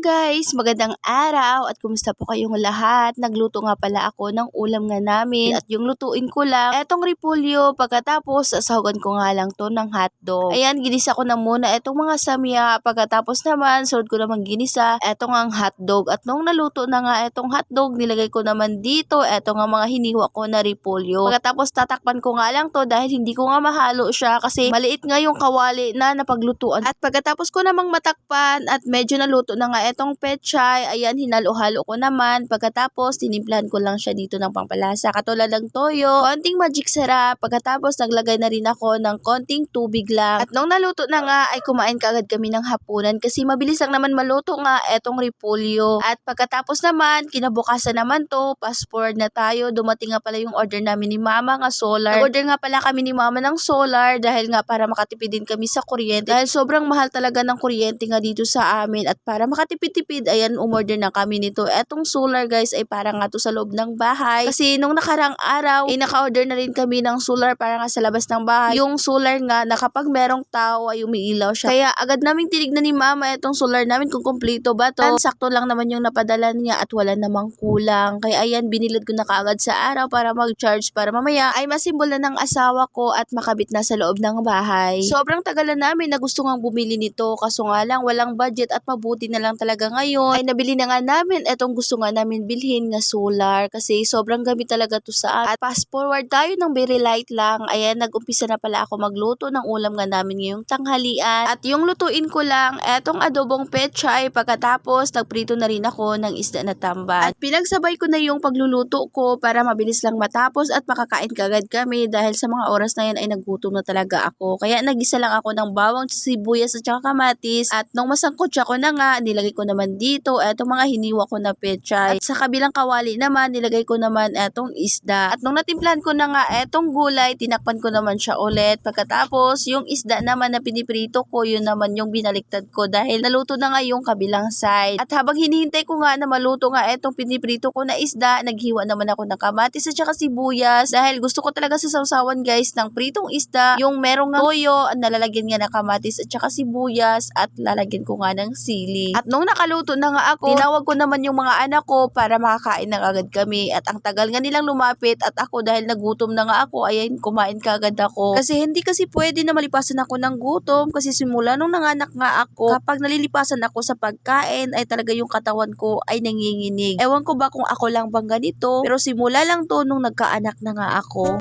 Guys, magandang araw at kumusta po kayong lahat? Nagluto nga pala ako ng ulam nga namin at yung lutuin ko lang etong repolyo, pagkatapos sasahugan ko nga lang to ng hotdog. Ayan, ginisa ko na muna etong mga samya, pagkatapos naman sunod ko naman ginisa etong ang hotdog at nung naluto na nga etong hotdog, nilagay ko naman dito etong nga mga hiniwa ko na repolyo. Pagkatapos tatakpan ko nga lang to dahil hindi ko nga mahalo siya kasi maliit nga yung kawali na napaglutuan. At pagkatapos ko namang matakpan at medyo naluto na nga etong pechay, ayan, hinalo-halo ko naman. Pagkatapos, tinimplahan ko lang siya dito ng pampalasa. Katulad ng toyo, konting magic sarap. Pagkatapos, naglagay na rin ako ng konting tubig lang. At nung naluto na nga, ay kumain kaagad kami ng hapunan kasi mabilis lang naman maluto nga etong repolyo. At pagkatapos naman, kinabukasan naman to, fast forward na tayo. Dumating nga pala yung order namin ni Mama nga solar. Nag-order nga pala kami ni Mama ng solar dahil nga para makatipid din kami sa kuryente. Dahil sobrang mahal talaga ng kuryente nga dito sa amin at para makatipid-tipid, ayan, umorder na kami nito. Etong solar guys ay para nga to sa loob ng bahay. Kasi nung nakarang araw, ay naka-order na rin kami ng solar para nga sa labas ng bahay. Yung solar nga na kapag merong tao ay umiilaw siya. Kaya agad naming tinignan ni Mama etong solar namin kung kumpleto ba to. Sakto lang naman yung napadala niya at wala namang kulang. Kaya ayan, binilad ko na kaagad sa araw para mag-charge para mamaya ay masimbol na ng asawa ko at makabit na sa loob ng bahay. Sobrang tagal na namin na gusto nga bumili nito kaso nga lang walang budget at mabuti na lang talaga ngayon ay nabili na nga namin etong gusto nga namin bilhin nga solar kasi sobrang gamit talaga to sa at fast forward tayo ng very light lang. Ayan, nag-umpisa na pala ako magluto ng ulam nga namin ngayong tanghalian at yung lutuin ko lang etong adobong pechay, pagkatapos nagprito na rin ako ng isda na tamban at pinagsabay ko na yung pagluluto ko para mabilis lang matapos at makakain kagad kami dahil sa mga oras na yan ay nagutom na talaga ako. Kaya nagisa lang ako ng bawang, sibuyas at saka kamatis at nung masangkotsa ko na nga, nilagay ko naman dito etong mga hiniwa ko na pechay. At sa kabilang kawali naman, nilagay ko naman etong isda. At nung natimplahan ko na nga etong gulay, tinakpan ko naman siya ulit. Pagkatapos, yung isda naman na piniprito ko, yun naman yung binaliktad ko dahil naluto na nga yung kabilang side. At habang hinihintay ko nga na maluto nga etong piniprito ko na isda, naghiwa naman ako ng kamatis at saka sibuyas dahil gusto ko talaga sa sausawan guys ng pritong isda, yung merong toyo, nalalagyan nga ng kamatis at saka sibuyas at lalagyan ko nga ng sili. At nung nakaluto na nga ako, tinawag ko naman yung mga anak ko para makakain na agad kami. At ang tagal nga nilang lumapit at ako dahil nagutom na nga ako, ayan, kumain kaagad ako. Kasi hindi kasi pwede na malipasan ako ng gutom kasi simula nung nanganak nga ako, kapag nalilipasan ako sa pagkain ay talaga yung katawan ko ay nanginginig. Ewan ko ba kung ako lang bang ganito, pero simula lang to nung nagkaanak na nga ako.